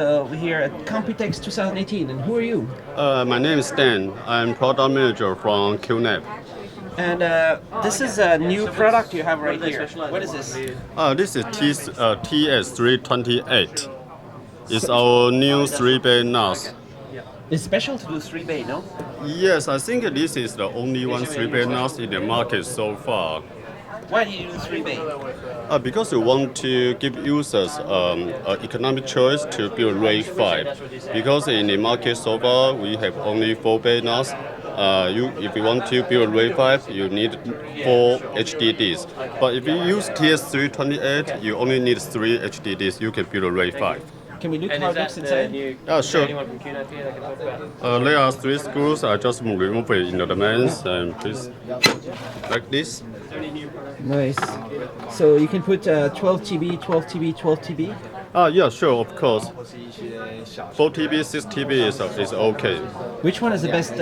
We're here at Computex 2018, and who are you? My name is Dan. I'm product manager from QNAP. And this is a new product you have right here. What is this? This is TS-328. It's our new 3-bay NAS. It's special to do 3-bay, no? Yes, I think this is the only one 3-bay NAS in the market so far. Why do you do 3-bay? Because we want to give users an economic choice to build RAID5. Because in the market so far, we have only 4-bay NAS. If you want to build RAID5, you need 4 HDDs. But if you use TS-328, you only need 3 HDDs. You can build a RAID5. Can we look how it looks inside? Yeah, sure. There are 3 screws. I just remove it in the mains and please like this. Nice. So you can put 12 TB, 12 TB, 12 TB? Yeah, sure, of course. 4 TB, 6 TB is okay. Which one is the best?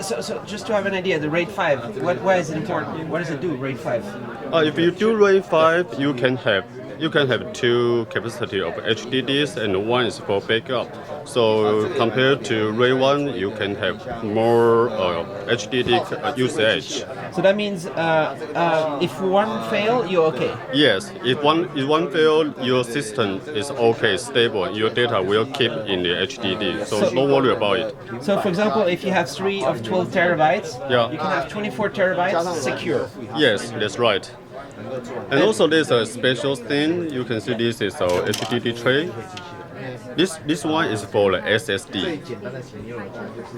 So just to have an idea, the RAID5, why is it important? What does it do, RAID5? If you do RAID5, you can have 2 capacity of HDDs and one is for backup. So compared to RAID1, you can have more HDD usage. So that means if one fail, you're okay. Yes, if one fail, your system is okay, stable. Your data will keep in the HDD, so don't worry about it. So for example, if you have 3 of 12 terabytes, Yeah. you can have 24 terabytes secure. Yes, that's right. And also there's a special thing. You can see this is our HDD tray. This one is for the SSD.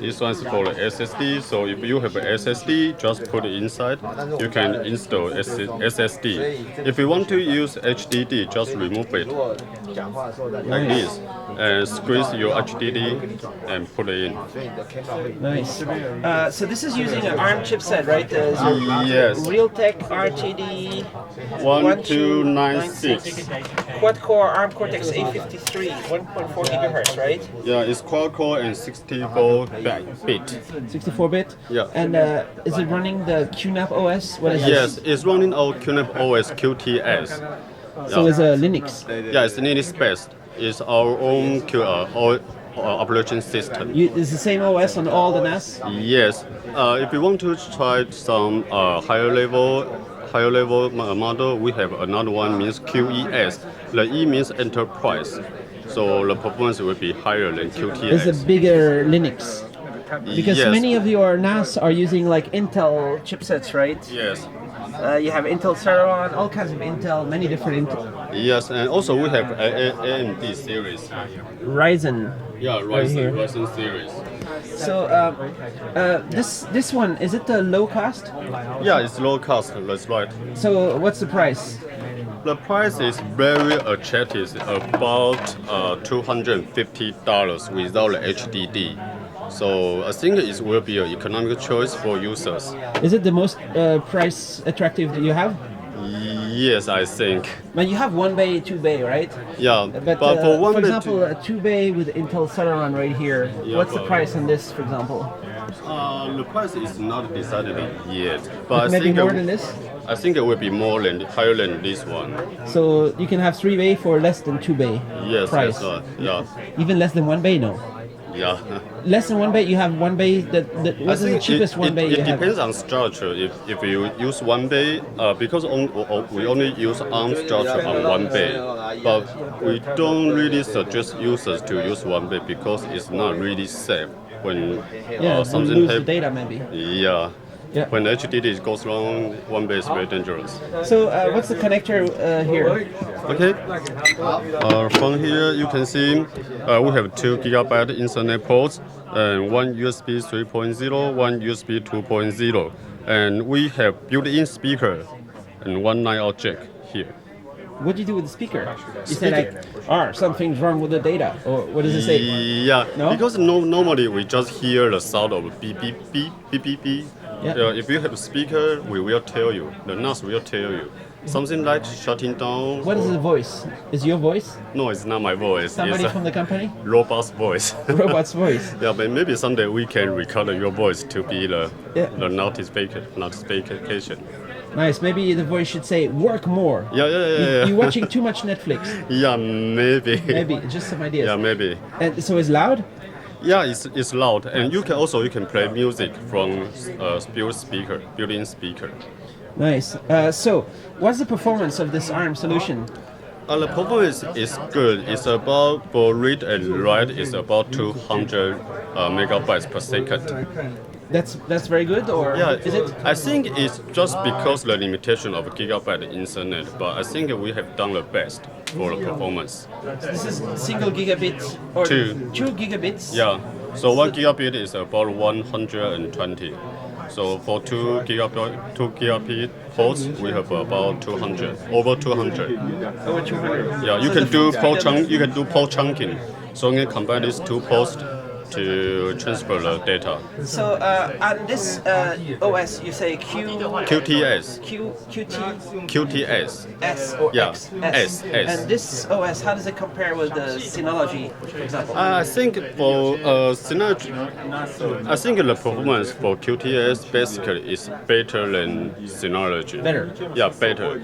This one is for the SSD. So if you have a SSD, just put it inside. You can install SSD. If you want to use HDD, just remove it like this and squeeze your HDD and put it in. Nice. So this is using an ARM chipset, right? Yes. Realtek RTD 1296. quad-core ARM Cortex A53, 1.4 gigahertz, right? Yeah, it's quad-core and 64-bit. 64-bit. Yeah. And is it running the QNAP OS? What is Yes, this? it's running our QNAP OS QTS. So it's a Linux. Yeah, it's Linux based. It's our own operation system. It's the same OS on all the NAS? Yes. If you want to try some higher level model, we have another one means QES. The E means enterprise, so the performance will be higher than QTS. It's a bigger Linux. Because Yes. many of your NAS are using like Intel chipsets, right? Yes. You have Intel Celeron, all kinds of Intel, many different Intel. Yes, and also we have AMD series. Ryzen. Yeah, Ryzen series. So this one, is it the low cost? Yeah, it's low cost. That's right. So what's the price? The price is very attractive, about $250 without the HDD. So I think it will be an economic choice for users. Is it the most price attractive that you have? Yes, I think. But you have 1-bay, 2-bay, right? Yeah, But for one for bit, example, a 2-bay with Intel Celeron right here, Yeah, what's the but- price on this, for example? the price is not decided yet. But I Maybe think more than this? I think it will be higher than this one. So you can have 3-bay for less than 2-bay Yes, price. that's right. Yeah, Even less than 1-bay, no. yeah. Less than 1-bay, you have 1-bay. What is the cheapest 1-bay you it have? depends on structure. If you use 1-bay, because we only use ARM structure on 1-bay, but we don't really suggest users to use 1-bay because it's not really safe when Yeah, you something lose the happens. data maybe. Yeah. Yeah. When HDD goes wrong, 1-bay is very dangerous. So what's the connector here? Okay. From here you can see we have 2 GB Ethernet ports and one USB 3.0, one USB 2.0, and we have built-in speaker and one 9-out jack here. What do you do with the speaker? You say like, something's wrong with the data, or what does it say? Yeah, No? because normally we just hear the sound of beep beep beep beep beep beep. Yeah. If you have a speaker, we will tell you. The NAS will tell you. Something like shutting down. What is the voice? Is your voice? No, it's not my voice. Somebody It's from the company? a robot's voice. Robot's voice. Yeah, but maybe someday we can record your voice to be the Yeah. notification. Nice. Maybe the voice should say, work more. Yeah. You're watching too much Netflix. Yeah, maybe. Maybe, just some ideas. Yeah, maybe. And so it's loud? Yeah, it's loud, and you can play music from built-in speaker. Nice. So, what's the performance of this ARM solution? The performance is good. It's about for read and write is about 200 megabytes per second. That's very good, or Yeah, is it? I think it's just because the limitation of gigabyte internet, but I think we have done the best for the performance. This is single gigabit or Two. 2 gigabits? Yeah, so 1 gigabit is about 120. So for 2 gigabit ports, we have about 200, over 200. Over 200. Yeah, you So can the do full port speed- you can do port chunking. So you can combine these two ports to transfer the data. So on this OS, you say QTS, QTS. S or Yeah, X? S. And this OS, how does it compare with the Synology, for example? I think for Synology, I think the performance for QTS basically is better than Synology. Better. Yeah, better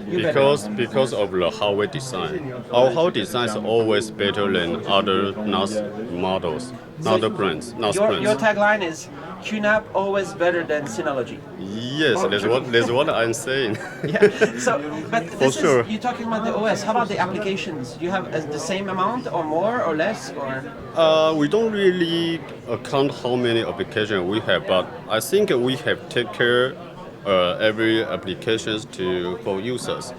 because of the hardware design. Our hardware design is always better than other NAS models, other brands, NAS Your brands. tagline is QNAP always better than Synology. Yes, that's what I'm saying. Yeah. So, but this sure. is you're talking about the OS. How about the applications? Do you have the same amount, or more, or less, or? We don't really count how many applications we have, but I think we have take care every applications for users.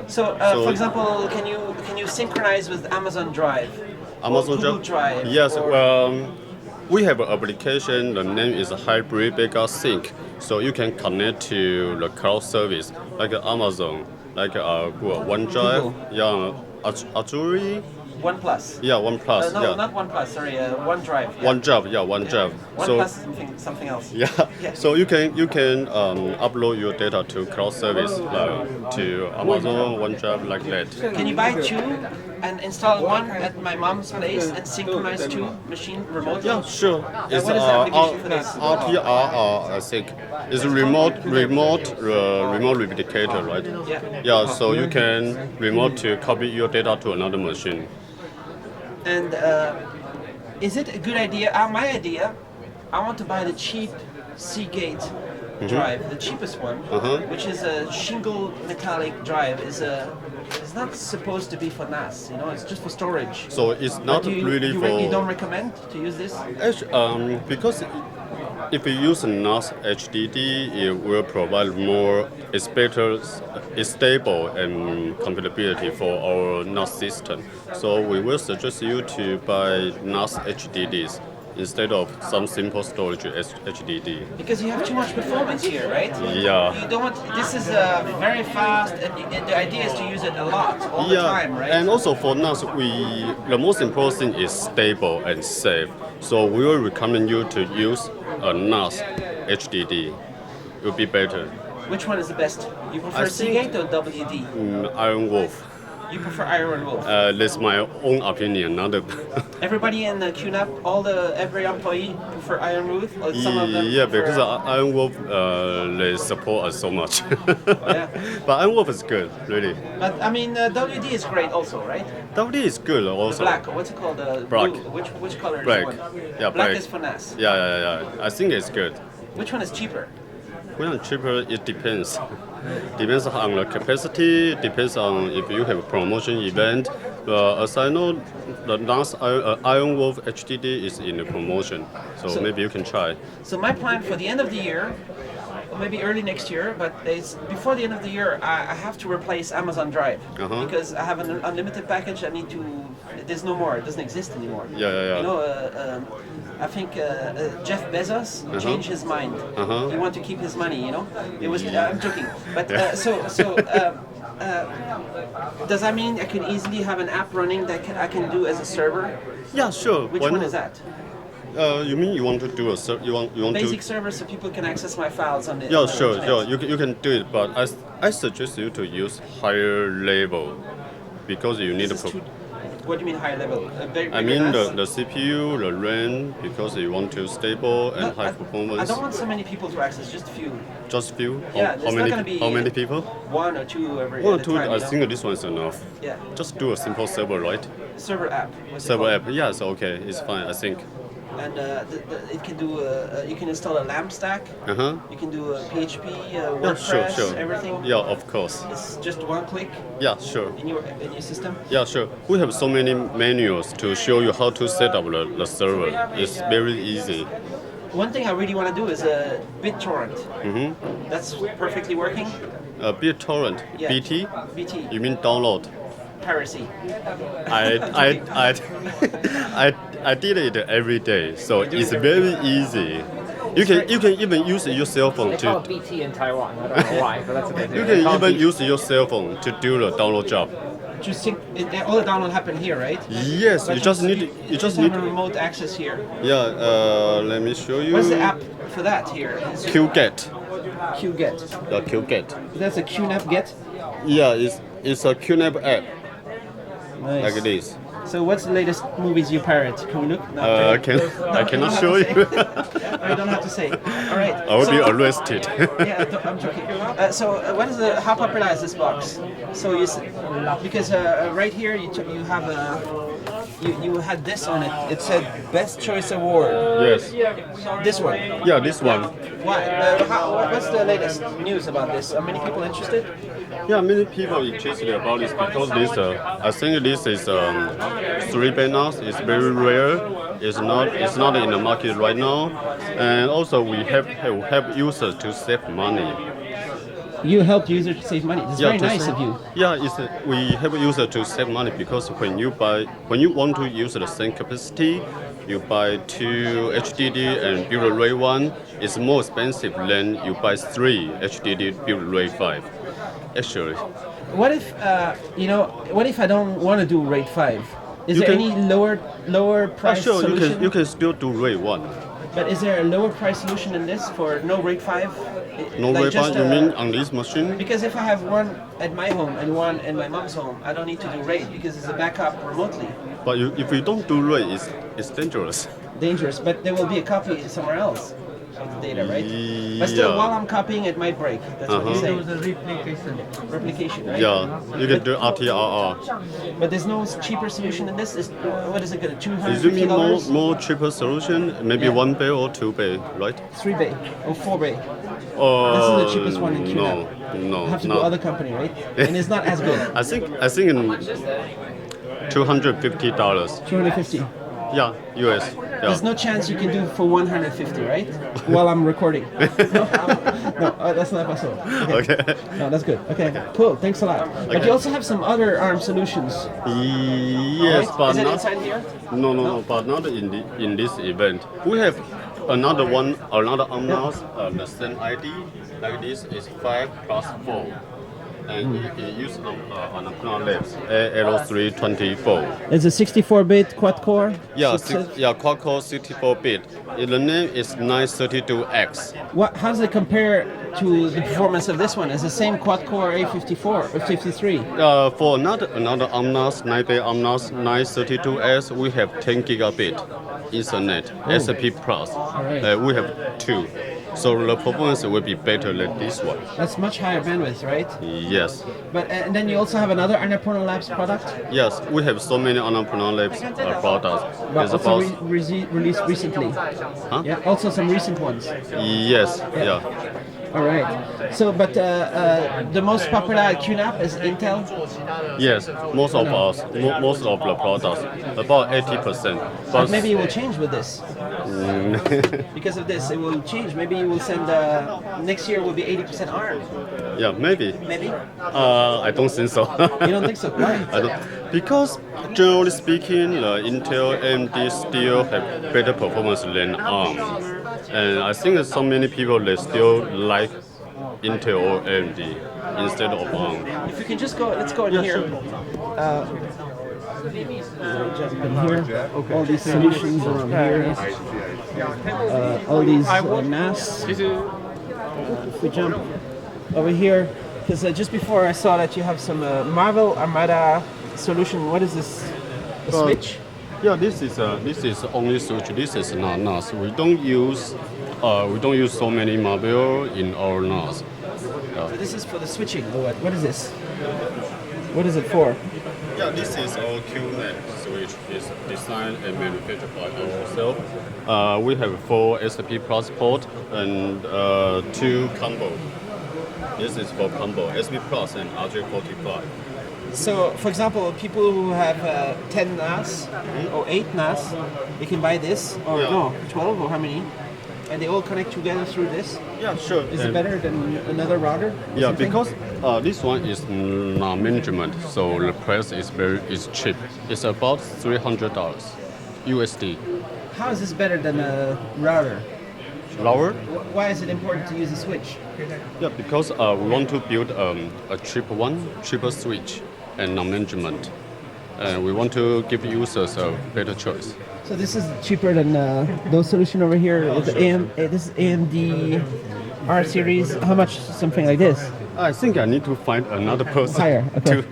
So, for example, can you synchronize with Amazon Drive? Amazon or Google Drive? Yes, or- well, we have an application. The name is Hybrid Backup Sync. So you can connect to the cloud service like Amazon, like OneDrive, Google. yeah, Azure, OnePlus. yeah, OnePlus, No, yeah. not OnePlus. Sorry, OneDrive. Yeah. OneDrive, yeah, OneDrive. OnePlus So is something else. yeah, Yeah. so you can upload your data to cloud service to Amazon, OneDrive, like that. Can you buy two and install one at my mom's place and synchronize two machines remotely? Yeah, sure. It's what is the application for this? RTRR, I think. It's a remote replicator, right? Yeah. Yeah, so you can remote to copy your data to another machine. And is it a good idea? My idea, I want to buy the cheap Seagate drive, the cheapest one, which is a shingle metallic drive. It's not supposed to be for NAS. You know, it's just for storage. So it's not Do you, really you don't for recommend to use this? because if you use NAS HDD, it will provide more. It's better, it's stable and compatibility for our NAS system. So we will suggest you to buy NAS HDDs instead of some simple storage HDD. Because you have too much performance here, right? Yeah. You don't want. This is very fast, and the idea is to use it a lot, all the time, right? And also for NAS, the most important thing is stable and safe. So we will recommend you to use a NAS HDD. It will be better. Which one is the best? You prefer I think- Seagate or WD? Iron Wolf. You prefer Iron Wolf. That's my own opinion, not the. Everybody in the QNAP, every employee prefer Iron Wolf, or some of them. Yeah, prefer- because Iron Wolf they support us so much. Yeah. But Iron Wolf is good, really. But I mean, WD is great also, right? WD is good also. Black. What's it called? Black. Blue. Which color Black. is one? Yeah, black black. is for NAS. Yeah. I think it's good. Which one is cheaper? When cheaper, it depends. Depends on the capacity. Depends on if you have a promotion event. As I know, the last Iron Wolf HDD is in the promotion, so maybe you can try. So my plan for the end of the year, or maybe early next year, but it's before the end of the year, I have to replace Amazon Drive because I have an unlimited package. I need to. There's no more. It doesn't exist anymore. Yeah. You know, I think Jeff Bezos changed his mind. He wanted to keep his money. You know, it was. I'm joking, but does that mean I can easily have an app running that I can do as a server? Yeah, sure. Which Why one not? is that? You mean you want to do you want Basic to? server so people can access my files on the. Yeah, on the sure. internet. You can do it, but I suggest you to use higher level because you need This is What do you mean high level? I mean the CPU, the RAM, because you want to stable and high performance. I don't want so many people to access, just few. Just few? Yeah, there's not gonna be how many people? One or two every One or at a two, time, I think this one's enough. Yeah. Just do a simple server, right? Server app. Server app, yes, okay, it's fine, I think. And it can do. You can install a LAMP stack. You can do a PHP, WordPress, sure. everything. Yeah, of course. It's just one click Yeah, sure. in your system. Yeah, sure. We have so many manuals to show you how to set up the server. It's very easy. One thing I really want to do is a BitTorrent. That's perfectly working. BitTorrent, Yeah. BT? BT. You mean download? Piracy. I did it every day, so it's very easy. You can even use your cell phone They call to. it BT in Taiwan. I don't know why, but that's what they do. You They can call it even BT. use your cell phone to do the download job. Just think, all the download happen here, right? Yes, But you just need have a remote access here. Yeah. Let me show you. What's the app for that here? QGet. QGet. The QGet. That's a QNAP Get. Yeah, it's a QNAP app Nice. like this. So what's the latest movies you pirate? Can we look? No, I cannot show you. No, you don't have to say. All right. I will be arrested. Yeah, I'm joking. What is how popular is this box? So because right here you have you had this on it. It said Best Choice Award. Yes. This one. Yeah, this one. Why? What's the latest news about this? Are many people interested? Yeah, many people interested about this because this. I think this is 3-band NAS. It's very rare. It's not in the market right now, and also we help users to save money. You helped users to save money. That's very nice of you. Yeah, we help users to save money because when you want to use the same capacity, you buy 2 HDD and build RAID 1. It's more expensive than you buy 3 HDD build RAID 5. Actually. What if What if I don't want to do RAID 5? Is there any lower price Sure, solution? you can still do RAID 1. But is there a lower price solution than this for no RAID 5? No RAID 5, you mean on this machine? Because if I have one at my home and one at my mom's home, I don't need to do RAID because it's a backup remotely. But if you don't do RAID, it's dangerous. Dangerous, but there will be a copy somewhere else of the data, right? But still, Yeah. while I'm copying, it might break. That's what you're saying. Replication, right? Yeah, you can do RTRR. But there's no cheaper solution than this. What is it going to Is you mean $250? more cheaper solution? Maybe Yeah. 1 bay or 2 bay, right? 3 bay or 4 bay. This is the cheapest one in QNAP. No, Have to no. go other company, right? And it's not as good. I think in $250. 250. Yeah, US. There's Yeah. no chance you can do for 150, right? While I'm recording. No, that's not possible. Okay. Okay. No, that's good. Okay, cool. Thanks a lot. But you also have some other ARM solutions. Yes, right? but Is it not. inside here? No, but not in this event. We have another ARM NAS, the same ID. Like this is 5 plus 4. And it uses on the QNAP Labs AL324. It's a 64-bit quad-core? Yeah, quad-core 64-bit. The name is 932X. How does it compare to the performance of this one? It's the same quad-core A54 or 53. For another ARM NAS, 9-bay ARM NAS 932S, we have 10 gigabit Ethernet SP Plus. Right. We have 2. So the performance will be better than this one. That's much higher bandwidth, right? Yes. But and then you also have another Annapurna Labs product? Yes, we have so many Annapurna Labs products. But It's also about released recently. Huh? Yeah, also some recent ones. yes, yeah. All right. So, but the most popular QNAP is Intel. Yes, most of the products, about 80%. But Maybe it will change with this. Because of this, it will change. Maybe you will send next year will be 80% ARM. yeah, maybe. Maybe. I don't think so. You don't think so? Why? I don't, because generally speaking, the Intel AMD still have better performance than ARM, and I think that so many people they still like Intel or AMD instead of ARM. If you can just go, let's go in here. Jump in here. All these solutions are on here. All these NAS. If we jump over here, because just before I saw that you have some Marvel Armada solution. What is this? A switch? Yeah, this is only switch. This is not NAS. We don't use so many module in our NAS. So this is for the switching. Or what? What is this? What is it for? Yeah, this is our QNAP switch. It's designed and manufactured by ourselves. We have 4 SP Plus port and 2 combo. This is for combo SP Plus and RJ45. So, for example, people who have 10 NAS or 8 NAS, they can buy this, or Yeah. no, 12 or how many? And they all connect together through this. Yeah, sure. Is it better than another router? or Yeah, something? because this one is non-management, so the price is cheap. It's about $300 USD. How is this better than a router? Lower? Why is it important to use a switch? Yeah, because we want to build a cheaper switch and non-management. And we want to give users a better choice. So this is cheaper than those solution over here. This is AMD R series. How much? Something like this. I think I need to find another person Higher, okay.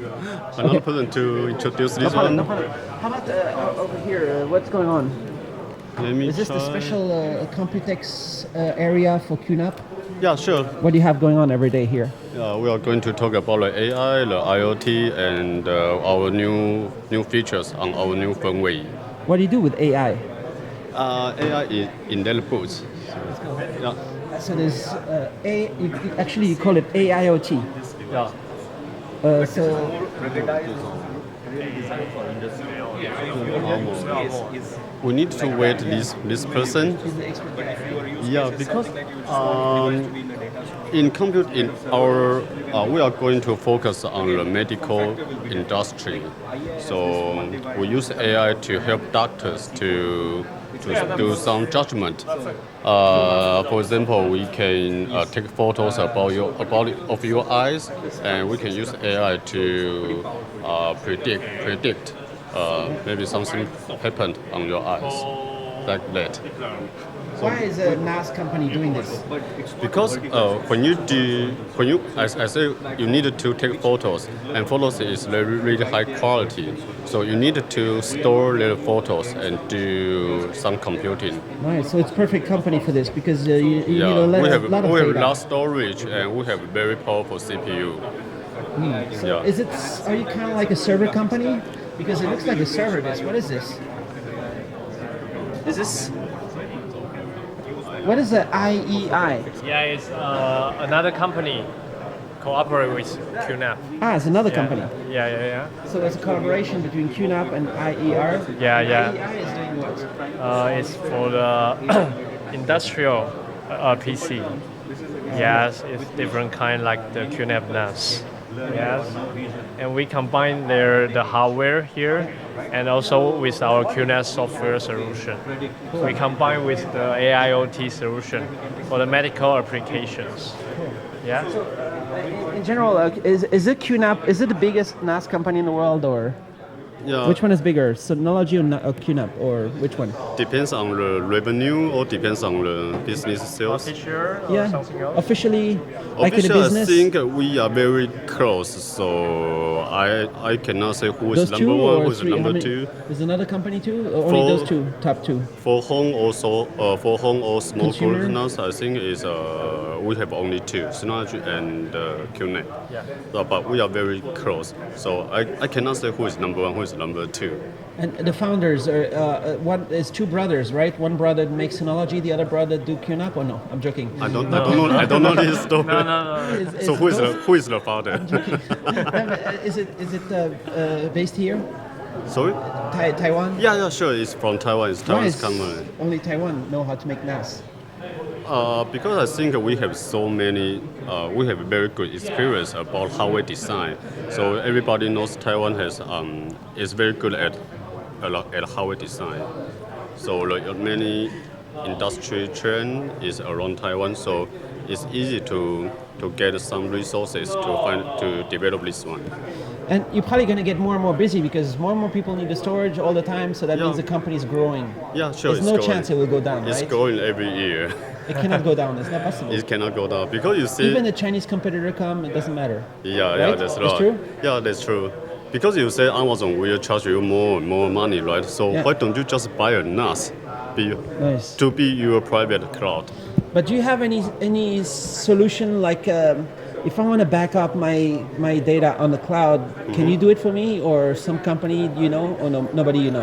person to introduce this No one. problem. How about over here? What's going on? Let me Is this the try. special Computex area for QNAP? Yeah, sure. What do you have going on every day here? We are going to talk about the AI, the IoT, and our new features on our new firmware. What do you do with AI? AI is in their boots. Yeah. So there's actually you call it AIoT. Yeah. So We need to wait this person. is the expert guy. Yeah, because in compute in our we are going to focus on the medical industry. So we use AI to help doctors to do some judgment. For example, we can take photos of your eyes, and we can use AI to predict maybe something happened on your eyes, like that. Why is a NAS company doing this? Because as I say, you need to take photos, and photos is really high quality. So you need to store the photos and do some computing. Right, so it's perfect company for this because you need Yeah, a lot, we have lot of we have data. large storage and we have very powerful CPU. So Yeah. are you kind of like a server company? Because it looks like a server. What is this? Is this? What is the IEI? Yeah, it's another company cooperate with QNAP. Ah, it's another company. Yeah. So it's a collaboration between QNAP and IER. Yeah. IEI is doing what? It's for the industrial PC. Yes, it's different kind like the QNAP NAS. Yes, and we combine the hardware here, and also with our QNAP software solution. We combine with the AIoT solution for the medical applications. Yeah. In general, is it QNAP? Is it the biggest NAS company in the world, or Yeah. which one is bigger, Synology or QNAP, or which one? Depends on the revenue or depends on the business sales. Feature or Yeah, something else? officially, like in the Officially, I business. think we are very close, so I cannot say who is Those two number one, or who is three? How number many- two. There's another company too, or only For- those two, top two. For home or small Consumer? group NAS, I think is we have only two, Synology and QNAP. Yeah. But we are very close, so I cannot say who is number one, who is number two. And the founders are one is two brothers, right? One brother makes Synology, the other brother do QNAP. Or no? I'm joking. I don't know this story. No. So who is the father? Is it based here, Sorry? Taiwan? Yeah, sure. It's from Taiwan. It's Why Taiwan's is company. only Taiwan know how to make NAS? Because I think we have so many, we have very good experience about hardware design. So everybody knows Taiwan is very good at hardware design. So many industry trend is around Taiwan. So it's easy to get some resources to develop this one. And you're probably going to get more and more busy because more and more people need the storage all the time. So that Yeah. means the company is growing. Yeah, sure. There's it's no growing. chance it will go down, It's right? growing every year. It cannot go down. It's not possible. It cannot go down because you see. Even the Chinese competitor come, it doesn't matter. Yeah, Right? that's That's right. true? Yeah, that's true. Because you say Amazon will charge you more and more money, right? So Yeah. why don't you just buy a NAS Nice. to be your private cloud? But do you have any solution like if I want to back up my data on the cloud, can you do it for me or some company you know or no, nobody you know?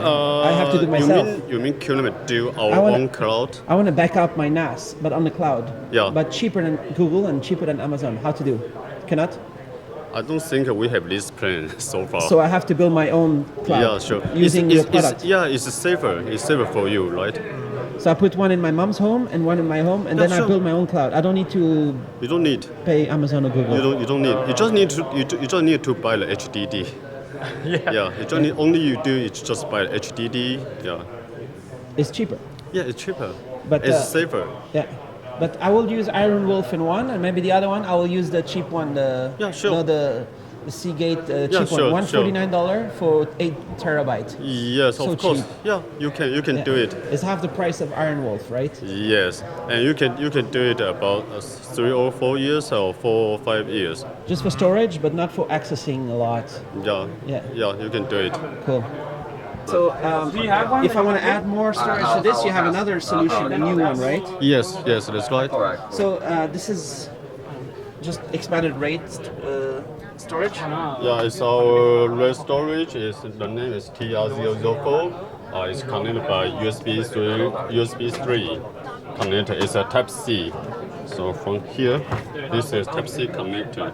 I have to do it myself. You mean QNAP do our I wanna- own cloud? I want to back up my NAS, but on the cloud. Yeah. But cheaper than Google and cheaper than Amazon. How to do? Cannot. I don't think we have this plan so far. So I have to build my own cloud. yeah, sure. Using your product. It's safer. It's safer for you, right? So I put one in my mom's home and one in my home, and Yeah, then I sure. build my own cloud. I don't need to You don't need. pay Amazon or Google. You don't need. You just need to. You just need to buy the HDD. Yeah. Yeah. You just need, only you do is just buy the HDD. Yeah. It's cheaper. Yeah, it's cheaper. But, It's safer. Yeah. But I will use Iron Wolf in one, and maybe the other one I will use the cheap one. Yeah, sure. No, the Seagate cheap sure, one. $149 for 8 terabytes. Yes, So of course. cheap. Yeah, you can Yeah. do it. It's half the price of Iron Wolf, right? Yes, and you can do it about 3 or 4 years or 4 or 5 years. Just for storage, but not for accessing a lot. Yeah. Yeah. Yeah, you can do it. Cool. So if I want to add more storage to this, you have another solution, a new one, right? Yes, that's right. So this is just expanded RAID storage. Yeah, it's our RAID storage. The name is TR004. It's connected by USB 3 connector. It's a Type C. So from here, this is Type C connector.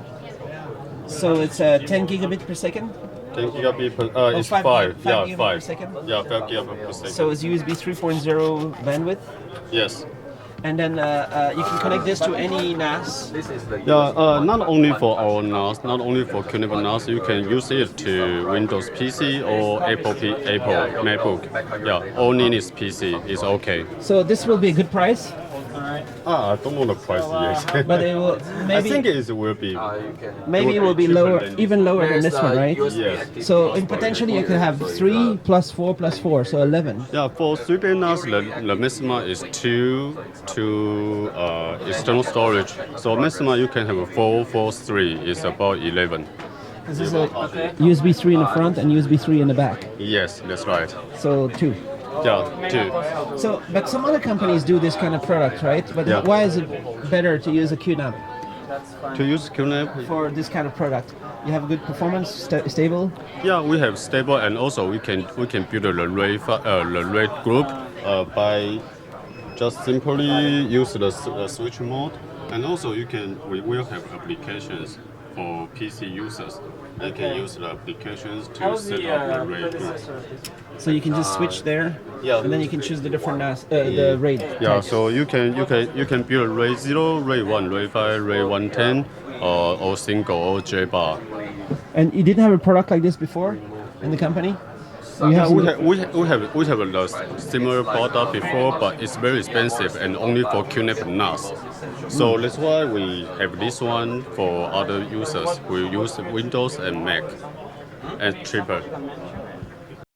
So it's 10 gigabit per second. 10 gigabit per. It's 5 5. gigabit Yeah, per 5. second? Yeah, 5 gigabit per second. So it's USB 3.0 bandwidth. Yes. And then you can connect this to any NAS. Yeah, not only for our NAS, not only for QNAP NAS, you can use it to Windows PC or Apple MacBook. Yeah, all Linux PC is okay. So this will be a good price, I don't know the price yet. but it will I think maybe it will be. it will be cheaper lower, than even lower than this one, right? Yes. So in potentially you could have 3 plus 4 plus 4, so 11. Yeah, for 3 NAS, the maximum is 2 external storage. So maximum you can have 4, 3 is about 11. This is a USB 3 in the front and USB 3 in the back, Yes, that's right. so 2. Yeah, 2. So, but some other companies do this kind of product, right? But Yeah. why is it better to use a QNAP To use QNAP, for this kind of product? You have good performance, stable. yeah, we have stable, and also we can build the RAID group by just simply use the switch mode, and also we will have applications for PC users. You can use the applications to set up the RAID group. So you can just switch there, Yeah. and then you can choose the different the RAID. Yeah, types. so you can build RAID 0, RAID 1, RAID 5, RAID 110, or single or JBar. And you didn't have a product like this before in the company? You Yeah, some- we have a similar product before, but it's very expensive and only for QNAP NAS. So that's why we have this one for other users. We use Windows and Mac, and cheaper.